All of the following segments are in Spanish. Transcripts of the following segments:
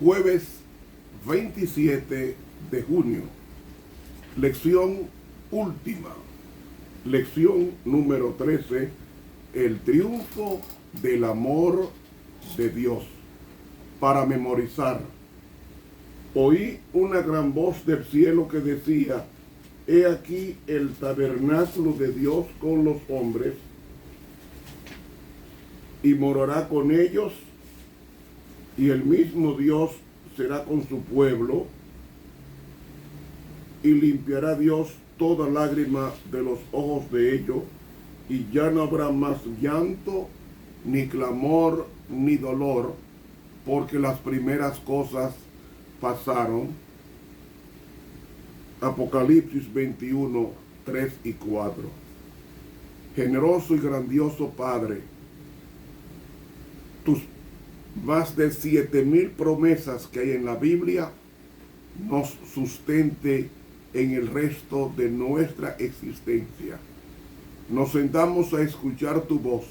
Jueves 27 de junio. Lección última. Lección número 13. El triunfo del amor de Dios. Para memorizar. Oí una gran voz del cielo que decía: he aquí el tabernáculo de Dios con los hombres, y morará con ellos, y el mismo Dios será con su pueblo, y limpiará Dios toda lágrima de los ojos de ellos, y ya no habrá más llanto, ni clamor, ni dolor, porque las primeras cosas pasaron. Apocalipsis 21, 3 y 4. Generoso y grandioso Padre, tus más de 7,000 promesas que hay en la Biblia nos sustente en el resto de nuestra existencia. Nos sentamos a escuchar tu voz.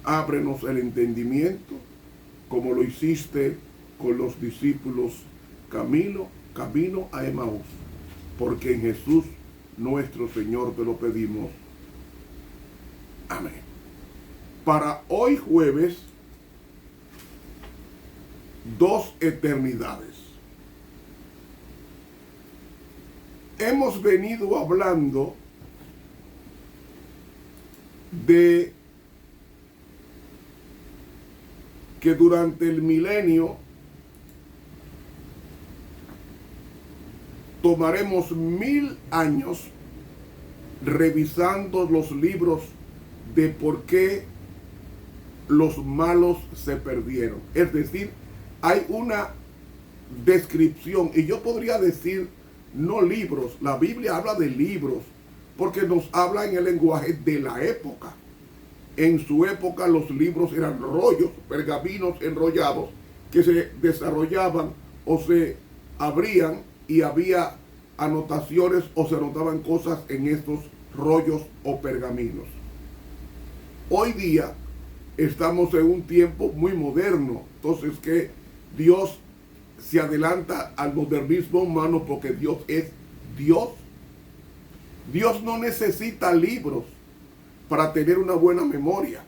Ábrenos el entendimiento, como lo hiciste con los discípulos camino a Emaús, porque en Jesús nuestro Señor te lo pedimos. Amén. Para hoy jueves, 2 eternidades. Hemos venido hablando de que durante el milenio tomaremos 1000 años revisando los libros de por qué los malos se perdieron. Es decir, hay una descripción, y yo podría decir no libros, la Biblia habla de libros, porque nos habla en el lenguaje de la época. En su época los libros eran rollos, pergaminos enrollados, que se desarrollaban o se abrían, y había anotaciones o se anotaban cosas en estos rollos o pergaminos. Hoy día estamos en un tiempo muy moderno, entonces que Dios se adelanta al modernismo humano porque Dios es Dios. Dios no necesita libros para tener una buena memoria,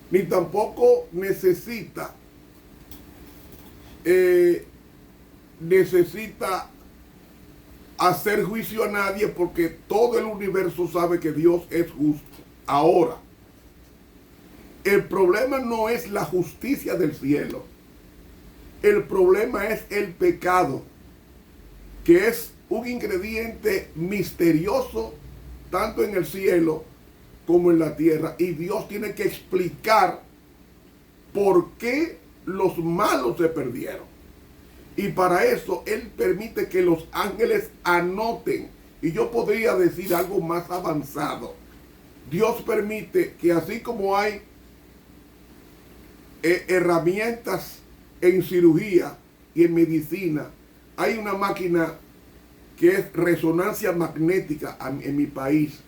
ni tampoco necesita hacer juicio a nadie, porque todo el universo sabe que Dios es justo. Ahora, el problema no es la justicia del cielo. El problema es el pecado, que es un ingrediente misterioso tanto en el cielo como en la tierra. Y Dios tiene que explicar por qué los malos se perdieron. Y para eso Él permite que los ángeles anoten. Y yo podría decir algo más avanzado. Dios permite que, así como hay herramientas en cirugía y en medicina, hay una máquina que es resonancia magnética en mi país.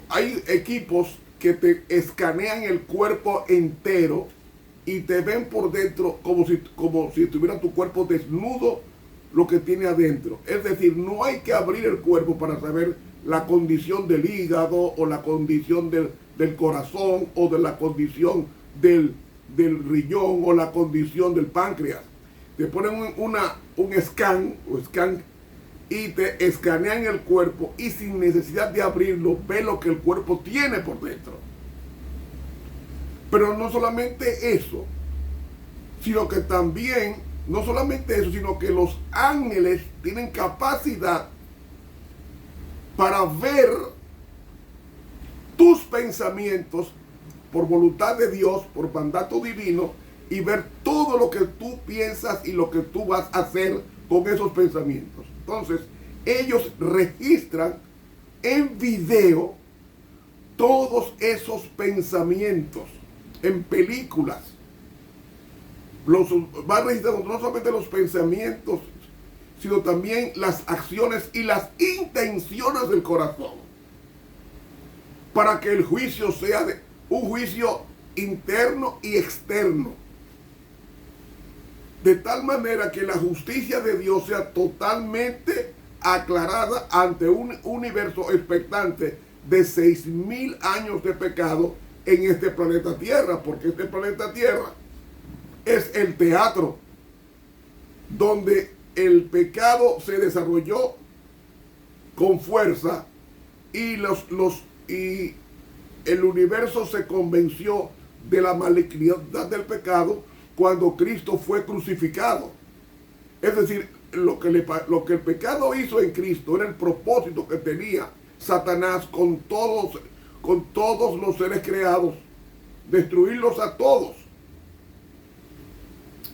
Hay equipos que te escanean el cuerpo entero y te ven por dentro como si tuviera tu cuerpo desnudo, lo que tiene adentro. Es decir, no hay que abrir el cuerpo para saber la condición del hígado o la condición del corazón o de la condición del riñón o la condición del páncreas. Te ponen un scan y te escanean el cuerpo, y sin necesidad de abrirlo ve lo que el cuerpo tiene por dentro. Pero no solamente eso, sino que también, no solamente eso, sino que los ángeles tienen capacidad para ver tus pensamientos por voluntad de Dios, por mandato divino, y ver todo lo que tú piensas y lo que tú vas a hacer con esos pensamientos. Entonces, ellos registran en video todos esos pensamientos en películas. Va registrando no solamente los pensamientos, sino también las acciones y las intenciones del corazón, para que el juicio sea un juicio interno y externo. De tal manera que la justicia de Dios sea totalmente aclarada ante un universo expectante de 6,000 años de pecado en este planeta Tierra, porque este planeta Tierra es el teatro donde el pecado se desarrolló con fuerza y el universo se convenció de la malignidad del pecado cuando Cristo fue crucificado. Es decir, lo que el pecado hizo en Cristo era el propósito que tenía Satanás con todos los seres creados, destruirlos a todos.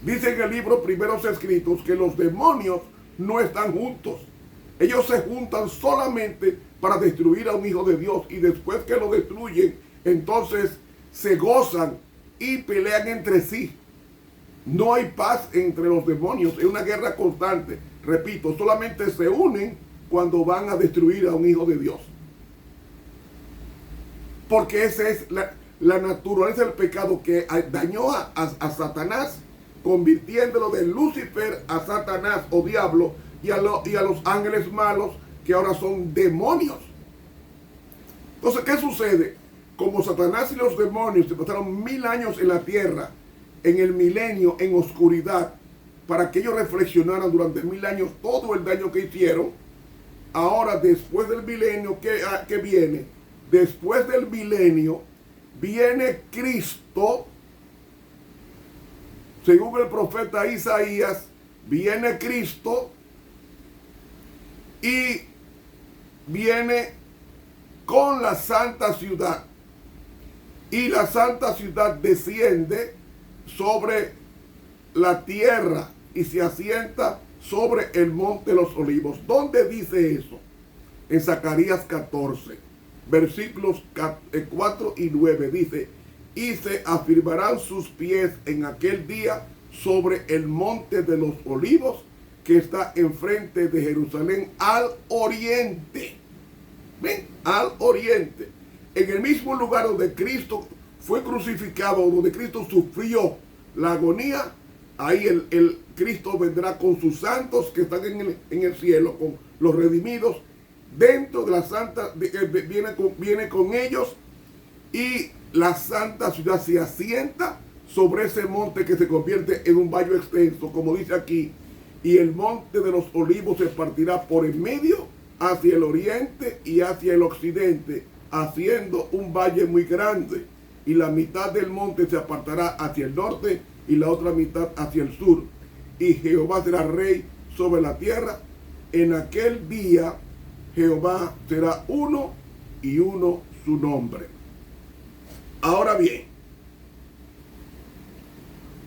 Dice en el libro Primeros Escritos que los demonios no están juntos. Ellos se juntan solamente para destruir a un hijo de Dios, y después que lo destruyen, entonces se gozan y pelean entre sí. No hay paz entre los demonios, es una guerra constante. Repito, solamente se unen cuando van a destruir a un hijo de Dios. Porque esa es la naturaleza del pecado que dañó a Satanás, convirtiéndolo de Lucifer a Satanás o diablo, y a los ángeles malos, que ahora son demonios. Entonces, ¿qué sucede? Como Satanás y los demonios se pasaron 1000 años en la tierra, en el milenio, en oscuridad, para que ellos reflexionaran durante 1000 años todo el daño que hicieron. Ahora, después del milenio que viene, después del milenio, viene Cristo, según el profeta Isaías, viene Cristo y viene con la santa ciudad. Y la santa ciudad desciende sobre la tierra y se asienta sobre el monte de los olivos. ¿Dónde dice eso? En Zacarías 14, versículos 4 y 9 dice: y se afirmarán sus pies en aquel día sobre el monte de los olivos que está enfrente de Jerusalén al oriente. ¿Ven? Al oriente. En el mismo lugar donde Cristo fue crucificado, donde Cristo sufrió la agonía, ahí el Cristo vendrá con sus santos que están en el cielo, con los redimidos, dentro de la santa, viene con ellos, y la santa ciudad se asienta sobre ese monte que se convierte en un valle extenso, como dice aquí, y el monte de los olivos se partirá por en medio hacia el oriente y hacia el occidente, haciendo un valle muy grande, y la mitad del monte se apartará hacia el norte y la otra mitad hacia el sur, y Jehová será rey sobre la tierra. En aquel día Jehová será uno y uno su nombre. Ahora bien,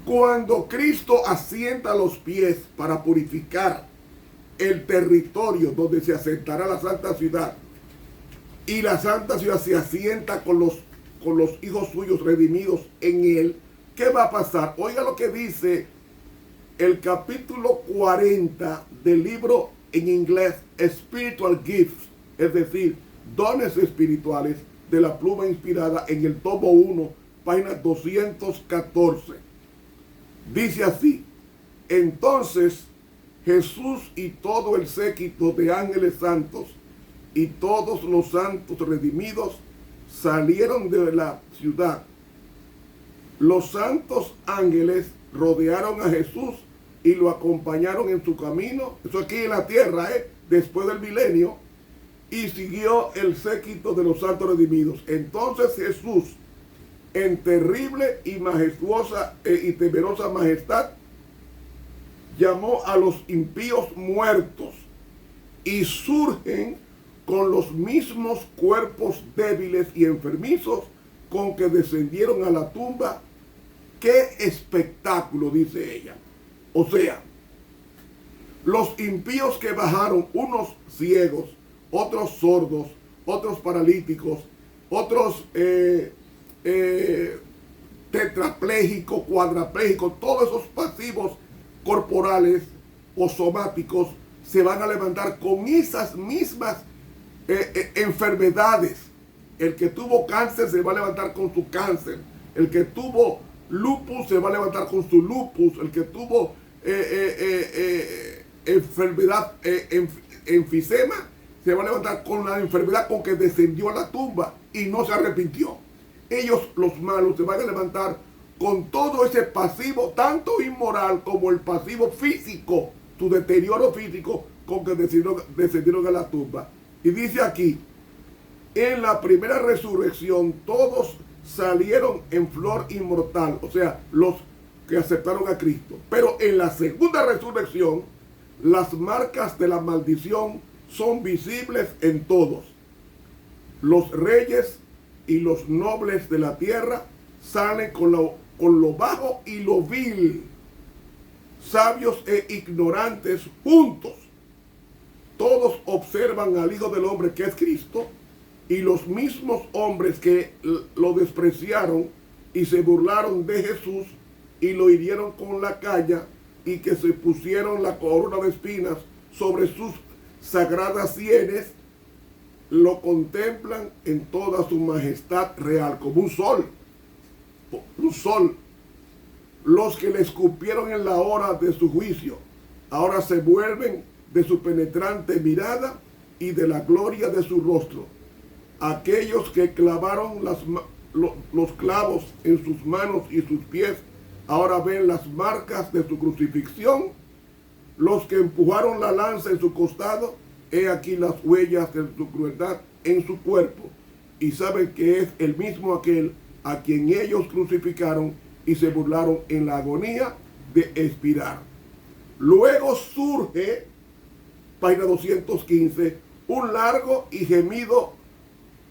cuando Cristo asienta los pies para purificar el territorio donde se asentará la santa ciudad, y la santa ciudad se asienta con los hijos suyos redimidos en él, ¿qué va a pasar? Oiga lo que dice el capítulo 40 del libro en inglés Spiritual Gifts, es decir, dones espirituales, de la pluma inspirada, en el tomo 1, página 214. Dice así: entonces Jesús y todo el séquito de ángeles santos y todos los santos redimidos salieron de la ciudad. Los santos ángeles rodearon a Jesús y lo acompañaron en su camino, eso aquí en la tierra, después del milenio, y siguió el séquito de los santos redimidos. Entonces Jesús, en terrible y majestuosa y temerosa majestad, llamó a los impíos muertos, y surgen con los mismos cuerpos débiles y enfermizos con que descendieron a la tumba. ¡Qué espectáculo!, dice ella. O sea, los impíos que bajaron, unos ciegos, otros sordos, otros paralíticos, otros tetraplégicos, cuadraplégicos, todos esos pasivos corporales o somáticos se van a levantar con esas mismas enfermedades. El que tuvo cáncer se va a levantar con su cáncer. El que tuvo lupus se va a levantar con su lupus. El que tuvo enfermedad, enfisema, se va a levantar con la enfermedad con que descendió a la tumba y no se arrepintió. Ellos, los malos, se van a levantar con todo ese pasivo, tanto inmoral como el pasivo físico, su deterioro físico con que descendieron a la tumba. Y dice aquí, en la primera resurrección todos salieron en flor inmortal, o sea, los que aceptaron a Cristo. Pero en la segunda resurrección, las marcas de la maldición son visibles en todos. Los reyes y los nobles de la tierra salen con lo bajo y lo vil, sabios e ignorantes juntos. Todos observan al Hijo del Hombre, que es Cristo, y los mismos hombres que lo despreciaron y se burlaron de Jesús y lo hirieron con la calla y que se pusieron la corona de espinas sobre sus sagradas sienes, lo contemplan en toda su majestad real, como un sol. Un sol. Los que le escupieron en la hora de su juicio, ahora se vuelven de su penetrante mirada y de la gloria de su rostro. Aquellos que clavaron los clavos en sus manos y sus pies, ahora ven las marcas de su crucifixión. Los que empujaron la lanza en su costado, he aquí las huellas de su crueldad en su cuerpo, y saben que es el mismo aquel a quien ellos crucificaron y se burlaron en la agonía de expirar. Luego surge, página 215, un largo y gemido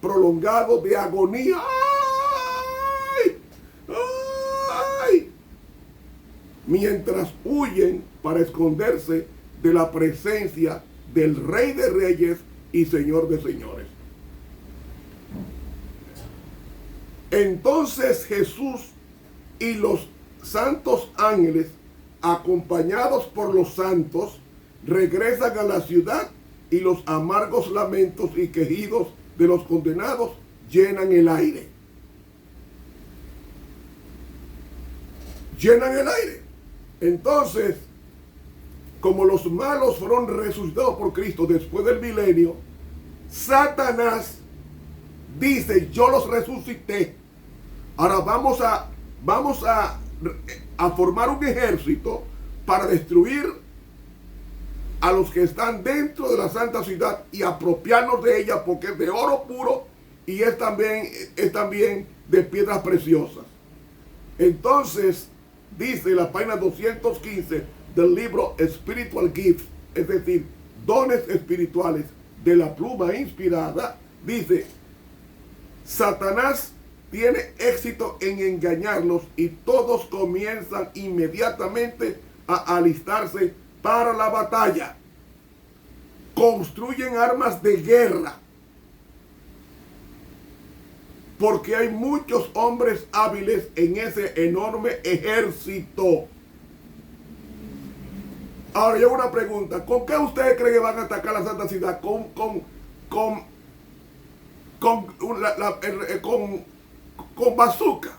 prolongado de agonía. ¡Ay! ¡Ay! Mientras huyen para esconderse de la presencia del Rey de Reyes y Señor de Señores. Entonces Jesús y los santos ángeles, acompañados por los santos, regresan a la ciudad, y los amargos lamentos y quejidos de los condenados llenan el aire. Llenan el aire. Entonces, como los malos fueron resucitados por Cristo después del milenio, Satanás dice: yo los resucité. Ahora vamos a formar un ejército para destruir a los que están dentro de la santa ciudad y apropiarnos de ella, porque es de oro puro y es también de piedras preciosas. Entonces, dice la página 215 del libro Spiritual Gifts, es decir, dones espirituales, de la pluma inspirada, dice: Satanás tiene éxito en engañarlos y todos comienzan inmediatamente a alistarse para la batalla. Construyen armas de guerra, porque hay muchos hombres hábiles en ese enorme ejército. Ahora yo hago una pregunta: ¿con qué ustedes creen que van a atacar la Santa Ciudad? ¿Con bazooka?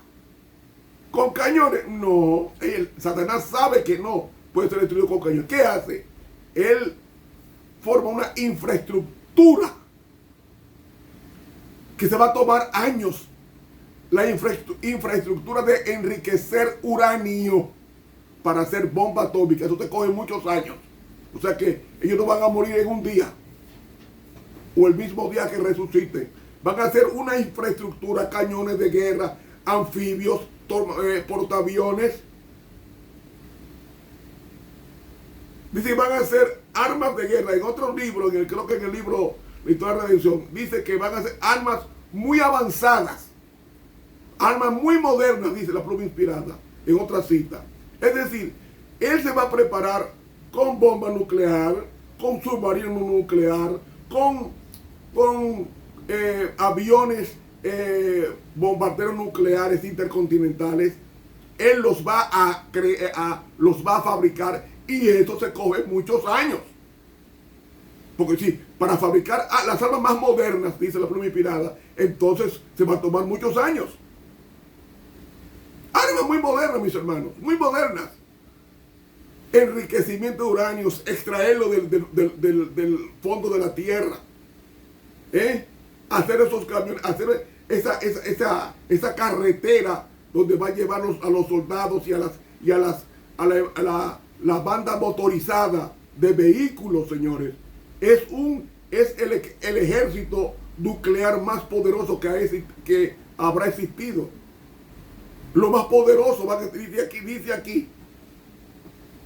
¿Con cañones? No, Satanás sabe que no puede ser destruido con cañones. ¿Qué hace? Él forma una infraestructura que se va a tomar años. La infraestructura de enriquecer uranio para hacer bomba atómica. Eso te coge muchos años. O sea que ellos no van a morir en un día o el mismo día que resuciten. Van a hacer una infraestructura, cañones de guerra, anfibios, portaaviones. Dice, van a hacer armas de guerra. En otros libros, creo que en el libro La Historia de la Redención, dice que van a hacer armas muy avanzadas, armas muy modernas, dice la pluma inspirada, en otra cita. Es decir, él se va a preparar con bomba nuclear, con submarino nuclear, con aviones bombarderos nucleares intercontinentales. Él los va a fabricar, y eso se coge muchos años. Porque sí, para fabricar las armas más modernas, dice la pluma inspirada, entonces se va a tomar muchos años. modernas, mis hermanos, muy modernas. Enriquecimiento de uranios, extraerlo del fondo de la tierra. Hacer esos camiones, hacer esa carretera donde va a llevar a los soldados y a la banda motorizada de vehículos, señores. Es el ejército nuclear más poderoso que habrá existido. Lo más poderoso,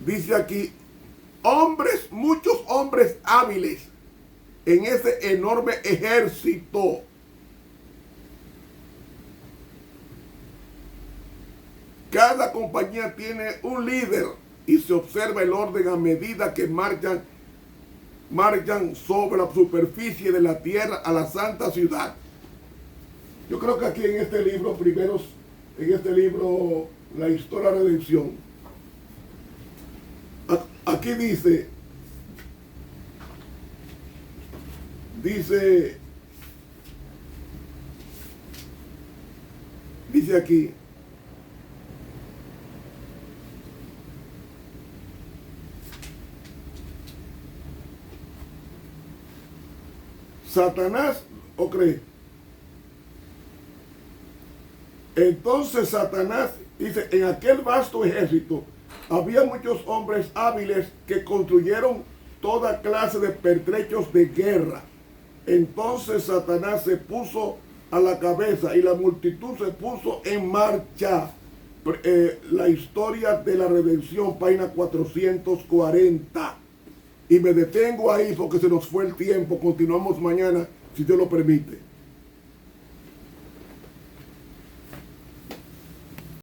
dice aquí, muchos hombres hábiles en ese enorme ejército. Cada compañía tiene un líder y se observa el orden a medida que marchan sobre la superficie de la tierra a la santa ciudad. Yo creo que aquí en este libro, La Historia de la Redención, aquí dice aquí, Satanás, ¿o cree? Entonces Satanás dice, en aquel vasto ejército había muchos hombres hábiles que construyeron toda clase de pertrechos de guerra. Entonces Satanás se puso a la cabeza y la multitud se puso en marcha. La historia de la redención, página 440. Y me detengo ahí porque se nos fue el tiempo. Continuamos mañana, si Dios lo permite.